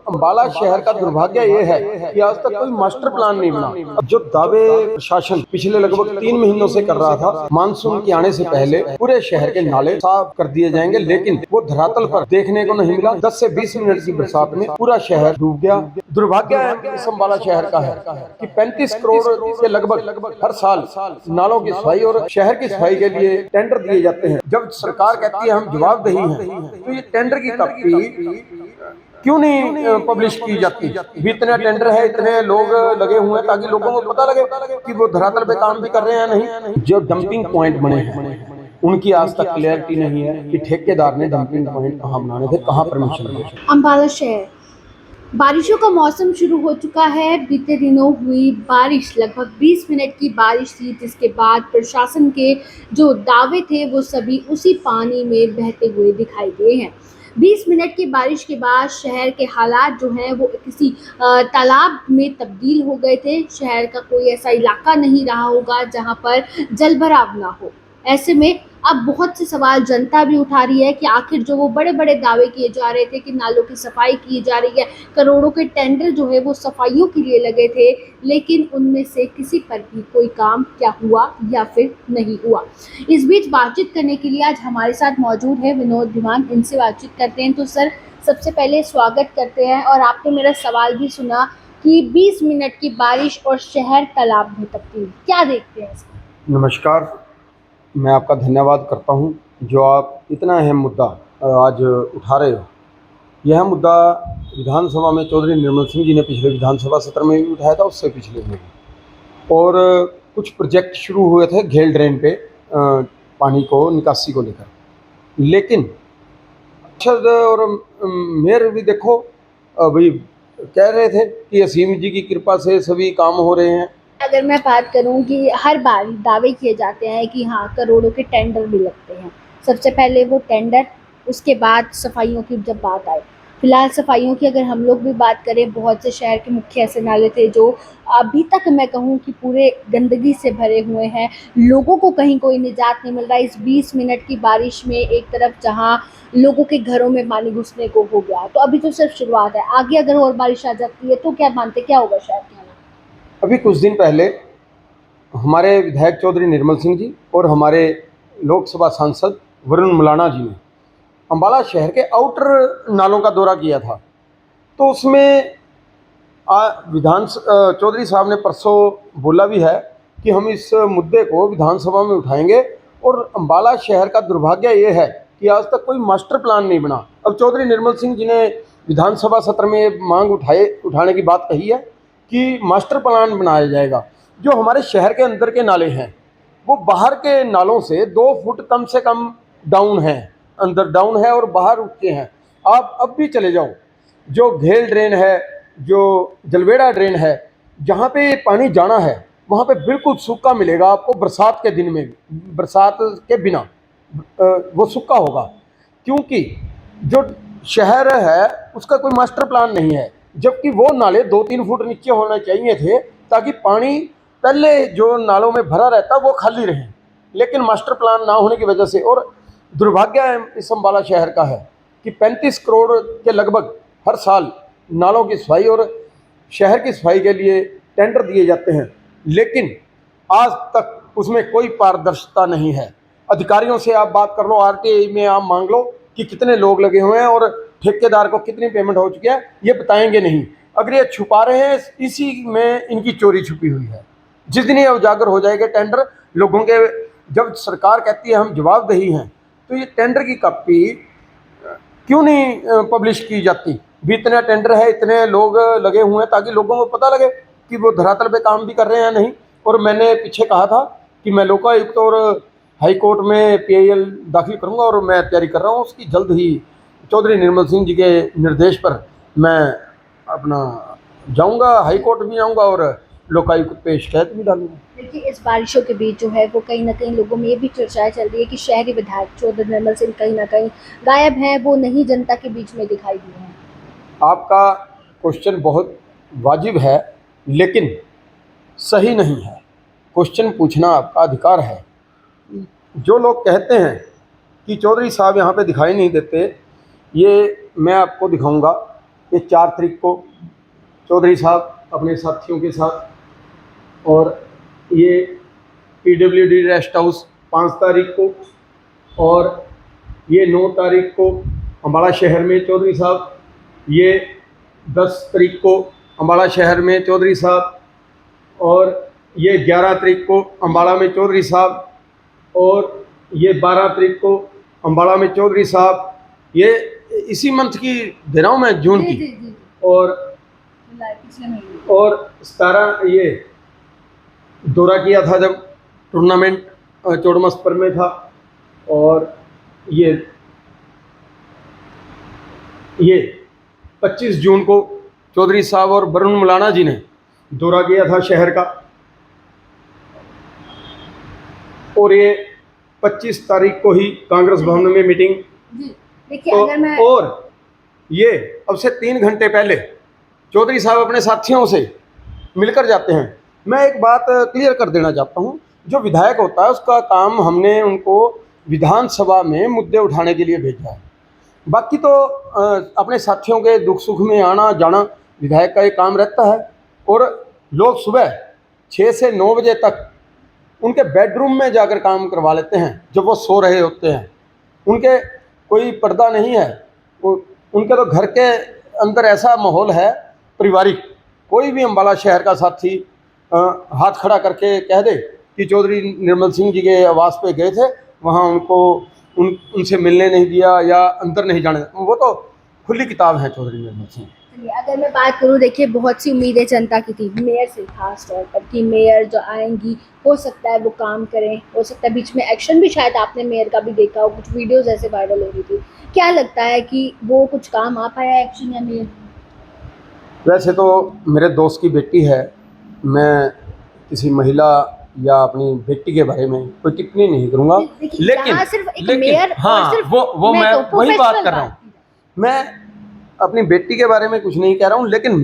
अम्बाला शहर का दुर्भाग्य ये है कि आज तक कोई मास्टर प्लान नहीं बना। जो दावे प्रशासन पिछले लगभग 3 महीनों से कर रहा था, मानसून के आने से पहले पूरे शहर के नाले साफ कर दिए जाएंगे, लेकिन वो धरातल पर देखने को नहीं मिला। 10 से 20 मिनट की बरसात में पूरा शहर डूब गया। दुर्भाग्य इस अम्बाला शहर का है कि 35 करोड़ के लगभग हर साल नालों की सफाई और शहर की सफाई के लिए टेंडर दिए जाते हैं। जब सरकार कहती है हम जवाबदेही हैं, तो ये टेंडर की कॉपी क्यों नहीं पब्लिश की जाती? भी इतने टेंडर है, इतने लोग लगे हुए हैं, ताकि लोगों को पता लगे कि वो धरातल पे काम भी कर रहे हैं नहीं। जो डंपिंग पॉइंट बने हैं उनकी आज तक क्लियरिटी नहीं है कि ठेकेदार ने डंपिंग पॉइंट कहाँ बनाने थे, कहाँ परमिशन दी। अम्बाला शहर बारिशों का मौसम शुरू हो चुका है। बीते दिनों हुई बारिश लगभग 20 मिनट की बारिश थी, जिसके बाद प्रशासन के जो दावे थे वो सभी उसी पानी में बहते हुए दिखाई दिए हैं। 20 मिनट की बारिश के बाद शहर के हालात जो हैं वो किसी तालाब में तब्दील हो गए थे। शहर का कोई ऐसा इलाका नहीं रहा होगा जहां पर जलभराव ना हो। ऐसे में अब बहुत से सवाल जनता भी उठा रही है कि आखिर जो वो बड़े बड़े दावे किए जा रहे थे कि नालों की सफाई की जा रही है, करोड़ों के टेंडर जो है वो सफाइयों के लिए लगे थे, लेकिन उनमें से किसी पर भी कोई काम क्या हुआ या फिर नहीं हुआ। इस बीच बातचीत करने के लिए आज हमारे साथ मौजूद है विनोद धीमान। इनसे बातचीत करते हैं। तो सर, सबसे पहले स्वागत करते हैं। और आपने मेरा सवाल भी सुना कि 20 मिनट की बारिश और शहर तालाब में तब्दील, क्या देखते हैं इसमें? नमस्कार, मैं आपका धन्यवाद करता हूं जो आप इतना अहम मुद्दा आज उठा रहे हो। यह मुद्दा विधानसभा में चौधरी निर्मल सिंह जी ने पिछले विधानसभा सत्र में भी उठाया था, उससे पिछले में भी। और कुछ प्रोजेक्ट शुरू हुए थे घेल ड्रेन पे पानी को निकासी को लेकर, लेकिन पार्षद और मेयर भी देखो भाई कह रहे थे कि असीम जी की कृपा से सभी काम हो रहे हैं। अगर मैं बात करूं कि हर बार दावे किए जाते हैं कि हाँ करोड़ों के टेंडर भी लगते हैं। सबसे पहले वो टेंडर, उसके बाद सफाइयों की जब बात आए, फिलहाल सफाइयों की अगर हम लोग भी बात करें, बहुत से शहर के मुख्य ऐसे नाले थे जो अभी तक मैं कहूँ कि पूरे गंदगी से भरे हुए हैं। लोगों को कहीं कोई निजात नहीं मिल रहा। इस 20 मिनट की बारिश में एक तरफ जहाँ लोगों के घरों में पानी घुसने को हो गया, तो अभी तो सिर्फ शुरुआत है। आगे अगर और बारिश आ जाती है तो क्या मानते, क्या होगा शहर के हालात? अभी कुछ दिन पहले हमारे विधायक चौधरी निर्मल सिंह जी और हमारे लोकसभा सांसद वरुण मुलाना जी ने अम्बाला शहर के आउटर नालों का दौरा किया था। तो उसमें चौधरी साहब ने परसों बोला भी है कि हम इस मुद्दे को विधानसभा में उठाएंगे। और अम्बाला शहर का दुर्भाग्य ये है कि आज तक कोई मास्टर प्लान नहीं बना। अब चौधरी निर्मल सिंह जी ने विधानसभा सत्र में मांग उठाने की बात कही है कि मास्टर प्लान बनाया जाएगा। जो हमारे शहर के अंदर के नाले हैं वो बाहर के नालों से 2 फुट कम से कम डाउन है, अंदर डाउन है और बाहर ऊंचे हैं। आप अब भी चले जाओ, जो घेल ड्रेन है, जो जलवेड़ा ड्रेन है, जहाँ पे पानी जाना है वहाँ पे बिल्कुल सूखा मिलेगा आपको। बरसात के दिन में भी, बरसात के बिना वो सूखा होगा, क्योंकि जो शहर है उसका कोई मास्टर प्लान नहीं है। जबकि वो नाले 2-3 फुट नीचे होने चाहिए थे, ताकि पानी पहले जो नालों में भरा रहता वो खाली रहे। लेकिन मास्टर प्लान ना होने की वजह से, और दुर्भाग्य इस अम्बाला शहर का है कि 35 करोड़ के लगभग हर साल नालों की सफाई और शहर की सफाई के लिए टेंडर दिए जाते हैं, लेकिन आज तक उसमें कोई पारदर्शिता नहीं है। अधिकारियों से आप बात कर लो, आरटीआई में आप मांग लो कि कितने लोग लगे हुए हैं और ठेकेदार को कितनी पेमेंट हो चुकी है, ये बताएंगे नहीं। अगर ये छुपा रहे हैं, इसी में इनकी चोरी छुपी हुई है। जिस दिन ये उजागर हो जाएगा टेंडर लोगों के, जब सरकार कहती है हम जवाबदेही हैं, तो ये टेंडर की कॉपी क्यों नहीं पब्लिश की जाती? भी इतने टेंडर है, इतने लोग लगे हुए हैं, ताकि लोगों को पता लगे कि वो धरातल पे काम भी कर रहे हैं नहीं। और मैंने पीछे कहा था कि मैं लोकायुक्त और हाई कोर्ट में पीआईएल दाखिल करूंगा, और मैं तैयारी कर रहा हूँ उसकी। जल्द ही चौधरी निर्मल सिंह जी के निर्देश पर मैं अपना जाऊंगा, हाई कोर्ट भी जाऊंगा और लोकायुक्त पे शिकायत भी डालूंगा। देखिए, इस बारिशों के बीच जो है वो कहीं ना कहीं लोगों में ये भी चर्चाएं चल रही है कि शहरी विधायक चौधरी निर्मल सिंह कहीं ना कहीं गायब हैं, वो नहीं जनता के बीच में दिखाई दिए हैं। आपका क्वेश्चन बहुत वाजिब है, लेकिन सही नहीं है। क्वेश्चन पूछना आपका अधिकार है। जो लोग कहते हैं कि चौधरी साहब यहाँ पे दिखाई नहीं देते, ये मैं आपको दिखाऊंगा ये 4 तारीख को चौधरी साहब अपने साथियों के साथ, और ये PWD रेस्ट हाउस 5 तारीख को, और ये 9 तारीख को अम्बाला शहर में चौधरी साहब, ये 10 तारीख को अम्बाला शहर में चौधरी साहब, और ये 11 तारीख को अम्बाला में चौधरी साहब, और ये 12 तारीख को अम्बाला में चौधरी साहब। ये इसी मंथ की दे रहा हूँ मैं, जून जी, की। जी, जी। और पिछले महीने। और 17 ये दौरा किया था जब टूर्नामेंट चोड़मस्पर में था, और ये 25 जून को चौधरी साहब और वरुण मलाना जी ने दौरा किया था शहर का, और ये 25 तारीख को ही कांग्रेस भवन में मीटिंग। जी, देखिए अगर मैं और ये अब से 3 घंटे पहले चौधरी साहब अपने साथियों से मिलकर जाते हैं। मैं एक बात क्लियर कर देना चाहता हूँ, जो विधायक होता है उसका काम हमने उनको विधानसभा में मुद्दे उठाने के लिए भेजा है। बाकी तो अपने साथियों के दुख सुख में आना जाना विधायक का ये काम रहता है। और लोग सुबह 6 से 9 बजे तक उनके बेडरूम में जाकर काम करवा लेते हैं जब वो सो रहे होते हैं। उनके कोई पर्दा नहीं है, उनके तो घर के अंदर ऐसा माहौल है पारिवारिक। कोई भी अम्बाला शहर का साथी हाथ खड़ा करके कह दे कि चौधरी निर्मल सिंह जी के आवास पे गए थे, वहाँ उनसे मिलने नहीं दिया या अंदर नहीं जाने, वो तो खुली किताब है चौधरी निर्मल सिंह। चलिए, अगर मैं बात करूँ, देखिए बहुत सी उम्मीदें जनता की थी मेयर से, खास तौर पर कि मेयर जो आएंगी हो सकता है वो काम करें, हो सकता है बीच में एक्शन भी शायद आपने मेयर का भी देखा हो, कुछ वीडियोस ऐसे वायरल हो रही थी। क्या लगता है कि वो कुछ काम आ पाया एक्शन या मेयर? वैसे तो मेरे दोस्त की बेटी है, मैं किसी महिला या अपनी बेटी के बारे में कोई टिप्पणी नहीं करूँगा, देखिए, यहाँ सिर्फ एक मेयर और हाँ सिर्फ वो मैं तो वही बात प्रोफेशनल कर रहा हूँ। बात की जाए। मैं अपनी बेटी के बारे में कुछ नहीं कह रहा हूँ, लेकिन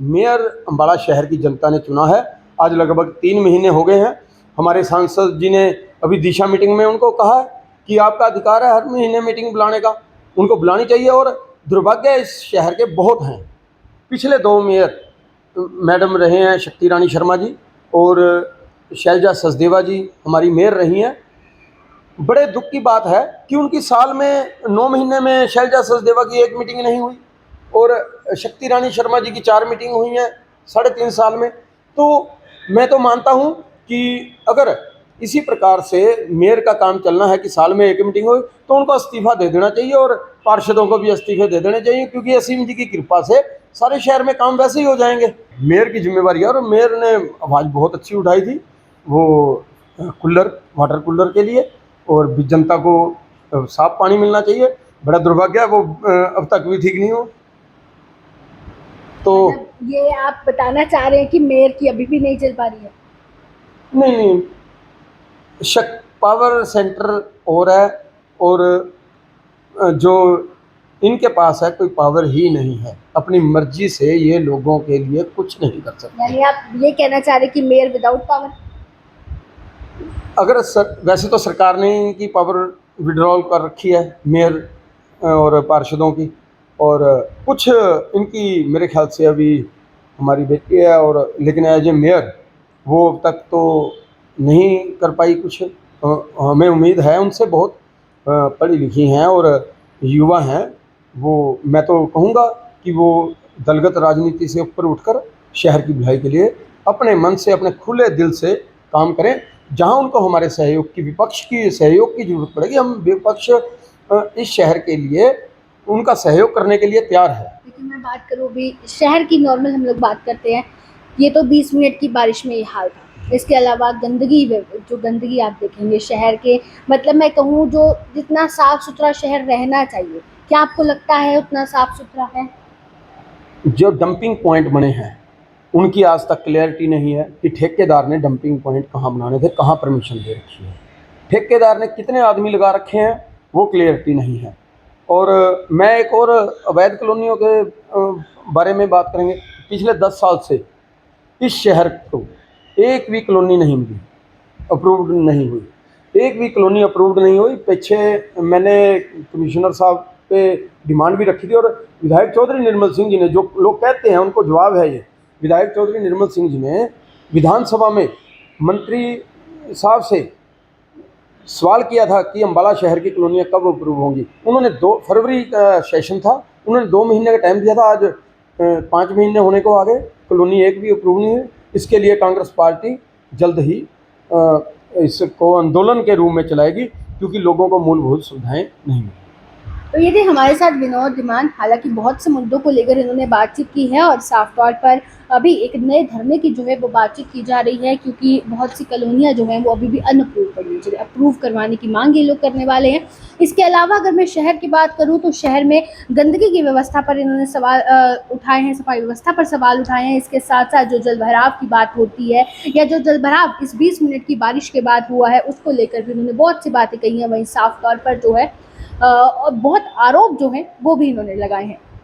मेयर अम्बाला शहर की जनता ने चुना है। आज लगभग 3 महीने हो गए हैं। हमारे सांसद जी ने अभी दिशा मीटिंग में उनको कहा है कि आपका अधिकार है हर महीने मीटिंग बुलाने का, उनको बुलानी चाहिए। और दुर्भाग्य इस शहर के बहुत हैं। पिछले 2 मेयर मैडम रहे हैं शक्ति रानी शर्मा जी और शैलजा सचदेवा जी हमारी मेयर रही हैं। बड़े दुख की बात है कि उनकी साल में 9 महीने में शैलजा सचदेवा की 1 मीटिंग नहीं हुई और शक्ति रानी शर्मा जी की 4 मीटिंग हुई हैं 3.5 साल में। तो मैं तो मानता हूं कि अगर इसी प्रकार से मेयर का काम चलना है कि साल में 1 मीटिंग हो, तो उनको इस्तीफा दे देना चाहिए और पार्षदों को भी इस्तीफे दे देने चाहिए, क्योंकि असीम जी की कृपा से सारे शहर में काम वैसे ही हो जाएंगे। मेयर की जिम्मेवारी है और मेयर ने आवाज़ बहुत अच्छी उठाई थी वो वाटर कूलर के लिए, और भी जनता को साफ पानी मिलना चाहिए। बड़ा दुर्भाग्य है वो अब तक भी ठीक नहीं हो। तो मतलब ये आप बताना चाह रहे हैं कि मेयर की अभी भी नहीं चल पा रही है? नहीं, पावर सेंटर और है, और जो इनके पास है कोई पावर ही नहीं है। अपनी मर्जी से ये लोगों के लिए कुछ नहीं कर सकते। यानी आप ये कहना चाह रहे हैं कि मेयर विदाउट पावर? अगर वैसे तो सरकार ने इनकी पावर विड्रॉल कर रखी है मेयर और पार्षदों की, और कुछ इनकी मेरे ख्याल से अभी हमारी बेटी है, और लेकिन एज ए मेयर वो अब तक तो नहीं कर पाई कुछ। हमें उम्मीद है उनसे, बहुत पढ़ी लिखी हैं और युवा हैं वो। मैं तो कहूँगा कि वो दलगत राजनीति से ऊपर उठकर शहर की भलाई के लिए अपने मन से, अपने खुले दिल से काम करें। जहां उनको हमारे सहयोग की, विपक्ष की सहयोग की जरूरत पड़ेगी, हम विपक्ष इस शहर के लिए उनका सहयोग करने के लिए तैयार है। लेकिन मैं बात करूँ अभी शहर की, नॉर्मल हम लोग बात करते हैं, ये तो 20 मिनट की बारिश में ये हाल था। इसके अलावा जो गंदगी आप देखेंगे शहर के, मतलब मैं कहूँ जो जितना साफ सुथरा शहर रहना चाहिए, क्या आपको लगता है उतना साफ सुथरा है? जो डंपिंग पॉइंट बने हैं उनकी आज तक क्लैरिटी नहीं है कि ठेकेदार ने डंपिंग पॉइंट कहाँ बनाने थे, कहाँ परमिशन दे रखी है, ठेकेदार ने कितने आदमी लगा रखे हैं, वो क्लैरिटी नहीं है। और मैं एक और अवैध कॉलोनियों के बारे में बात करेंगे। पिछले 10 साल से इस शहर को एक भी कॉलोनी नहीं मिली, अप्रूव्ड नहीं हुई, एक भी कॉलोनी अप्रूव्ड नहीं हुई। पीछे मैंने कमिश्नर साहब पे डिमांड भी रखी थी। और विधायक चौधरी निर्मल सिंह जी ने, जो लोग कहते हैं उनको जवाब है ये, विधायक चौधरी निर्मल सिंह जी ने विधानसभा में मंत्री साहब से सवाल किया था कि अम्बाला शहर की कॉलोनियाँ कब अप्रूव होंगी। उन्होंने 2 फरवरी का सेशन था, उन्होंने 2 महीने का टाइम दिया था। आज 5 महीने होने को आ गए, कॉलोनी एक भी अप्रूव नहीं हुई। इसके लिए कांग्रेस पार्टी जल्द ही इसको आंदोलन के रूप में चलाएगी, क्योंकि लोगों को मूलभूत सुविधाएं नहीं मिली। तो ये थे हमारे साथ विनोद धीमान। हालांकि बहुत से मुद्दों को लेकर इन्होंने बातचीत की है और साफ तौर पर अभी एक नए धरने की जो है वो बातचीत की जा रही है, क्योंकि बहुत सी कॉलोनियां जो हैं वो अभी भी अनअप्रूव पड़ी हैं, जिन्हें अप्रूव करवाने की मांग ये लोग करने वाले हैं। इसके अलावा अगर मैं शहर की बात करूं तो शहर में गंदगी की व्यवस्था पर इन्होंने सवाल उठाए हैं, सफाई व्यवस्था पर सवाल उठाए हैं। इसके साथ साथ जो जलभराव की बात होती है, या जो जलभराव इस 20 मिनट की बारिश के बाद हुआ है, उसको लेकर भी उन्होंने बहुत सी बातें कही हैं। वहीं साफ तौर पर जो है बहुत आरोप जो हैं वो भी इन्होंने लगाए हैं।